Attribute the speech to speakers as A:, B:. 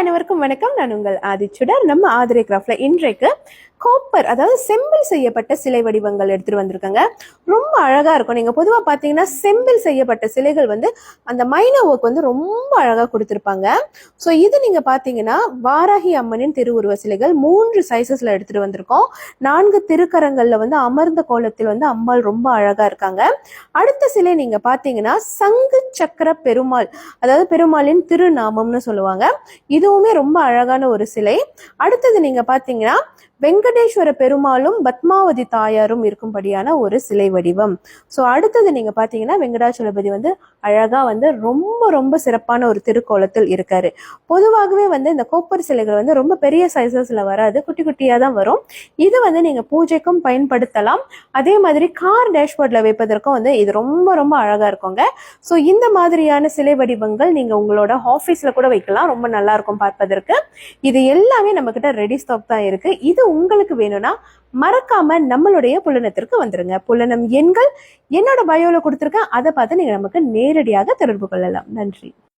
A: அனைவருக்கும் வணக்கம். நான் உங்கள் ஆதிச்சுடர். நம்ம ஆதிரை கிராஃப்ட்ல இன்றைக்கு காப்பர், அதாவது செம்பில் செய்யப்பட்ட சிலை வடிவங்கள் எடுத்துட்டு வந்திருக்காங்க. ரொம்ப அழகா இருக்கும். நீங்க பொதுவா பாத்தீங்கன்னா செம்பில் செய்யப்பட்ட சிலைகள் அந்த மைனா ஒர்க் ரொம்ப அழகா கொடுத்திருப்பாங்க. ஸோ இது நீங்க பாத்தீங்கன்னா வாராகி அம்மனின் திருவுருவ சிலைகள் 3 சைசஸ்ல எடுத்துட்டு வந்திருக்கோம். 4 திருக்கரங்கள்ல அமர்ந்த கோலத்தில் அம்பாள் ரொம்ப அழகா இருக்காங்க. அடுத்த சிலை நீங்க பாத்தீங்கன்னா சங்கு சக்கர பெருமாள், அதாவது பெருமாளின் திருநாமம்னு சொல்லுவாங்க. இதுவுமே ரொம்ப அழகான ஒரு சிலை. அடுத்தது நீங்க பாத்தீங்கன்னா வெங்கடேஸ்வர பெருமாளும் பத்மாவதி தாயாரும் இருக்கும்படியான ஒரு சிலை வடிவம். ஸோ அடுத்தது நீங்க பாத்தீங்கன்னா வெங்கடாச்சலபதி அழகா ரொம்ப ரொம்ப சிறப்பான ஒரு திருக்கோலத்தில் இருக்காரு. பொதுவாகவே இந்த கோப்பர் சிலைகள் ரொம்ப பெரிய சைசஸ்ல வராது, குட்டி குட்டியா தான் வரும். இது நீங்க பூஜைக்கும் பயன்படுத்தலாம். அதே மாதிரி கார் டேஷ்போர்ட்ல வைப்பதற்கும் இது ரொம்ப ரொம்ப அழகா இருக்குங்க. ஸோ இந்த மாதிரியான சிலை வடிவங்கள் நீங்க உங்களோட ஆஃபீஸ்ல கூட வைக்கலாம், ரொம்ப நல்லா இருக்கும் பார்ப்பதற்கு. இது எல்லாமே நம்ம கிட்ட ரெடி ஸ்டாக் தான் இருக்கு. இது உங்களுக்கு வேணும்னா மறக்காம நம்மளுடைய புலனத்திற்கு வந்துருங்க. புலனம் எண்கள் என்னோட பயோல கொடுத்துருக்கேன், அதை பார்த்து நீங்க நமக்கு நேரடியாக தொடர்பு கொள்ளலாம். நன்றி.